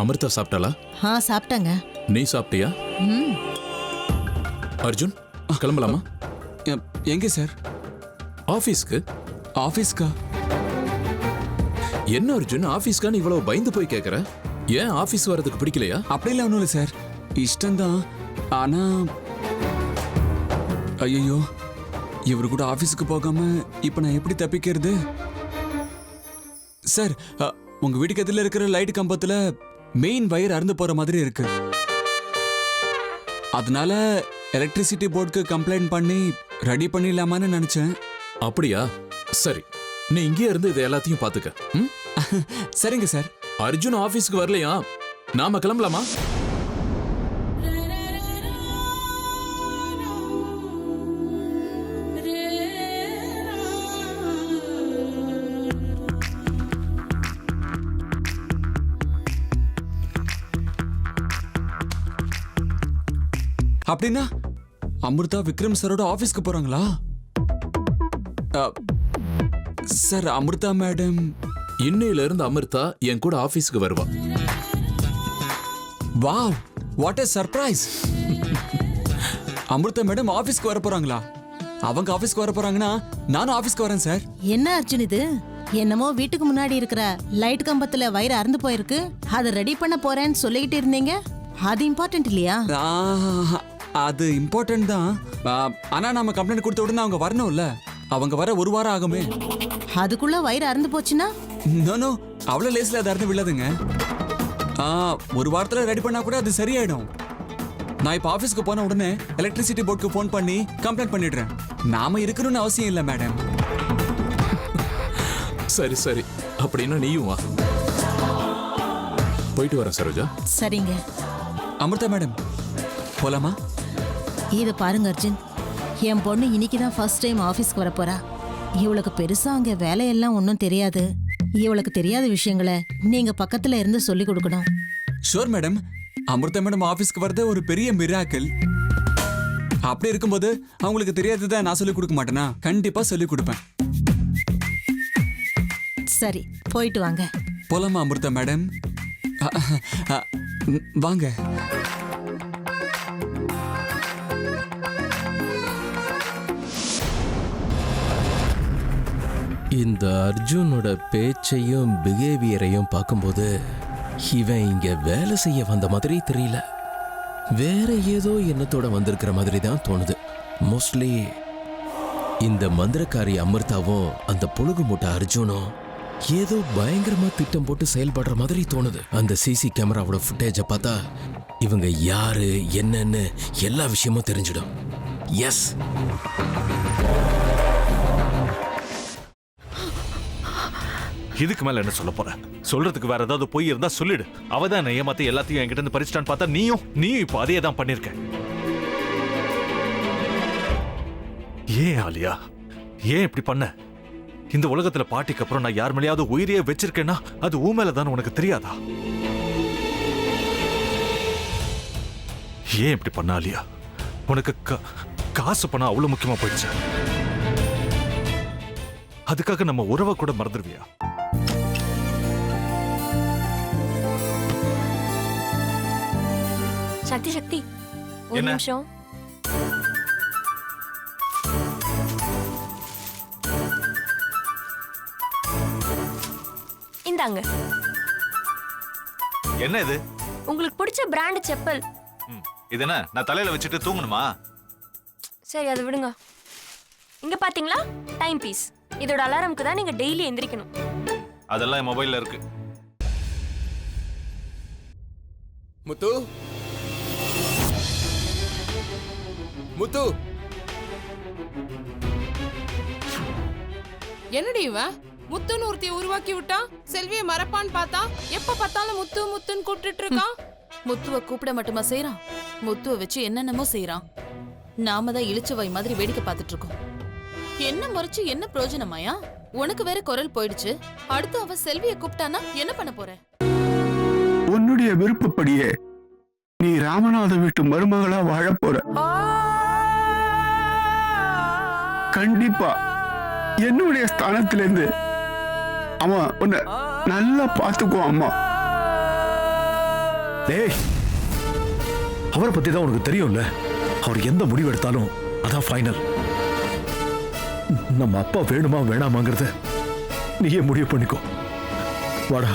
அமிர்தா சாப்பிட்டாளா? சாப்பிட்டாங்க. நீ சாப்பிட்டியா? அர்ஜுன் கிளம்பலாமா? எங்க சார்? ஆபீஸ்க்கு. ஆபீஸ்க்கா? என்ன அர்ஜுன் ஆபீஸ்க்கான்னு இவ்வளவு பயந்து போய் கேக்குற? ஏன் ஆபீஸ் வரதுக்கு பிடிக்கலையா? அப்படிலாம் ஒன்றும் இல்லை சார், இஷ்டம்தான். ஆனா ஐயோ, இவரு கூட ஆபீஸுக்கு போகாம இப்ப நான் எப்படி தப்பிக்கிறது? சார், உங்க வீட்டுக்கு எதிரில் இருக்கிற லைட் கம்பத்துல மெயின் வயர் அறுந்து போற மாதிரி இருக்கு. அதனால எலக்ட்ரிசிட்டி போர்டுக்கு கம்ப்ளைண்ட் பண்ணி ரெடி பண்ணிடலாமான்னு நினைச்சேன். அப்படியா? சரி, நீ இங்கே இருந்து இது எல்லாத்தையும் பாத்துக்க. சரிங்க சார். அர்ஜுன் ஆபீஸ்க்கு வரலையா? நாம கிளம்பலாமா? அப்படின்னா அமிர்தா விக்ரம் சாரோட ஆபீஸ்க்கு போறாங்களா? சார், அமிர்தா மேடம் இன்னையில இருந்து அமிர்தா என் கூட ஆபீஸ்க்கு வருவா. Wow, what a surprise! Amrita madam ஆபீஸ்க்கு வர போறாங்களா? அவங்க ஆபீஸ்க்கு வர போறாங்கன்னா நானும் ஆபீஸ்க்கு வரேன் சார். என்ன அர்ஜுன் இது? என்னமோ வீட்டுக்கு முன்னாடி இருக்கிற லைட் கம்பத்துல வயிறு அறுந்து போயிருக்கு, அதை ரெடி பண்ண போறேன்னு சொல்லிக்கிட்டு இருந்தீங்க. அது இம்பார்ட்டன்ட் இல்லையா? அது இம்பார்ட்டன்ட் தான். ஆனா நம்ம கம்ப்ளைண்ட் கொடுத்த உடனே அவங்க வரணும்ல. அவங்க வர ஒரு வாரம் ஆகுமே. அதுக்குள்ள வயிறு அறுந்து போச்சுன்னா? நோ, அவ்வளவு லேஸ்ல அது அறுந்து விழாதுங்க. ஒரு வாரத்துல ரெடி பண்ணா கூட அது சரியாயிடும். நான் இப்ப ஆபீஸ்க்கு போன உடனே எலக்ட்ரிசிட்டி போர்டுக்கு போன் பண்ணி கம்ப்ளைண்ட் பண்ணிடுறேன். நாம இருக்கணும்னு அவசியம் இல்லை மேடம். சரி சரி, அப்படின்னா நீயும் வா. போயிட்டு வரேன் சரோஜா. சரிங்க. அமிர்தா மேடம் போலாமா? இத பாருங்க அர்ஜுன், என் பொண்ணு இன்னைக்குதான் ஃபர்ஸ்ட் டைம் ஆபீஸ்க்கு வர போறா. இவளுக்கு பெருசா அங்க வேலையெல்லாம் ஒன்றும் தெரியாது. இவளுக்கு தெரியாத விஷயங்களை நீங்க பக்கத்துல இருந்து சொல்லி கொடுக்கணும். Sure madam. அமிர்தா மேடம் ஆபீஸ்க்கு வரது ஒரு பெரிய மிராக்கிள். அப்படி இருக்கும்போது அவங்களுக்கு தெரியாததை நான் சொல்லிக் கொடுக்க மாட்டேனா? கண்டிப்பா சொல்லிக் கொடுப்பேன். சரி, போயிட்டு வாங்க. போலாமா அமிர்தா மேடம்? வாங்க. இந்த அர்ஜுனோட பேச்சையும் பிஹேவியரையும் பார்க்கும்போது இவன் இங்க வேலை செய்ய வந்த மாதிரி தெரியல. வேற ஏதோ எண்ணத்தோட வந்திருக்கிற மாதிரி தான் தோணுது. மோஸ்ட்லி இந்த மந்திரக்காரி அமிர்தாவும் அந்த புழுகு மூட்டை அர்ஜுனும் ஏதோ பயங்கரமா திட்டம் போட்டு செயல்படுற மாதிரி தோணுது. அந்த சிசி கேமராவோட ஃபுட்டேஜை பார்த்தா இவங்க யாரு என்னன்னு எல்லா விஷயமும் தெரிஞ்சிடும். எஸ், இதுக்கு மேல என்ன சொல்ல போற? சொல்றதுக்கு வேற ஏதாவது பொய் இருந்தா சொல்லிடு. அவதான் ஏமாத்தி எல்லாத்தையும் என்கிட்ட இருந்து பறிச்சிட்டான்னு பார்த்தா நீயும் இப்ப அதே தான் பண்ணிருக்க. ஏன் ஆலியா, ஏன் இப்படி பண்ண? இந்த உலகத்துல பாட்டிக்கு அப்புறம் நான் யார் மேலேயாவது உயிரையே வச்சிருக்கேன்னா அது ஊ மேலதான் உனக்கு தெரியாதா? ஏன் இப்படி பண்ண ஆலியா? உனக்கு காசு பணம் அவ்வளவு முக்கியமா போயிடுச்சு. அதுக்காக நம்ம உறவை கூட மறந்துடுவியா? சக்தி சக்தி, ஒரு நிமிஷம். இந்தாங்க. என்ன இது? உங்களுக்கு பிடிச்ச பிராண்ட் செப்பல். இது என்ன நான் தலையில வச்சுட்டு தூங்கணுமா? சரி, அதை விடுங்க. இங்க பாத்தீங்களா, டைம் பீஸ். இதோட அலாரம்க்கு தான் நீங்க டெய்லி எந்திரிக்கணும். அதெல்லாம் என் மொபைல்ல இருக்கு. முத்து, முத்து, என்னடி இவன் முத்துன்னு ஒருத்தைய உருவாக்கி விட்டான். செல்வியை மறப்பான்னு பார்த்தா எப்ப பார்த்தாலும் முத்து முத்துன்னு கூப்பிட்டு இருக்கான். முத்துவை கூப்பிட மட்டுமா செய்யறான், முத்துவை வச்சு என்னென்னமோ செய்யறான். நாம தான் இழிச்சவை மாதிரி வேடிக்கை பார்த்துட்டு இருக்கோம். என்ன முறைச்சு என்ன பிரயோஜனமாயா? உனக்கு வேற குரல் போயிடுச்சு. அடுத்து அவ செல்வியை கூப்பிட்டானா என்ன பண்ண போற? உன்னுடைய விருப்பப்படியே நீ ராமநாத வீட்டு மருமகளா வாழ போற. கண்டிப்பா என்னுடைய ஸ்தானத்திலிருந்து அவன் உன்னை நல்லா பார்த்துக்குவான். அம்மா, டேய், அவரை பத்தி தான் உனக்கு தெரியும்ல. அவர் எந்த முடிவு எடுத்தாலும் அதான் ஃபைனல். நம்ம அப்பா வேணுமா வேணாமாங்கிறத நீயே முடிவு பண்ணிக்கோ. வாடா.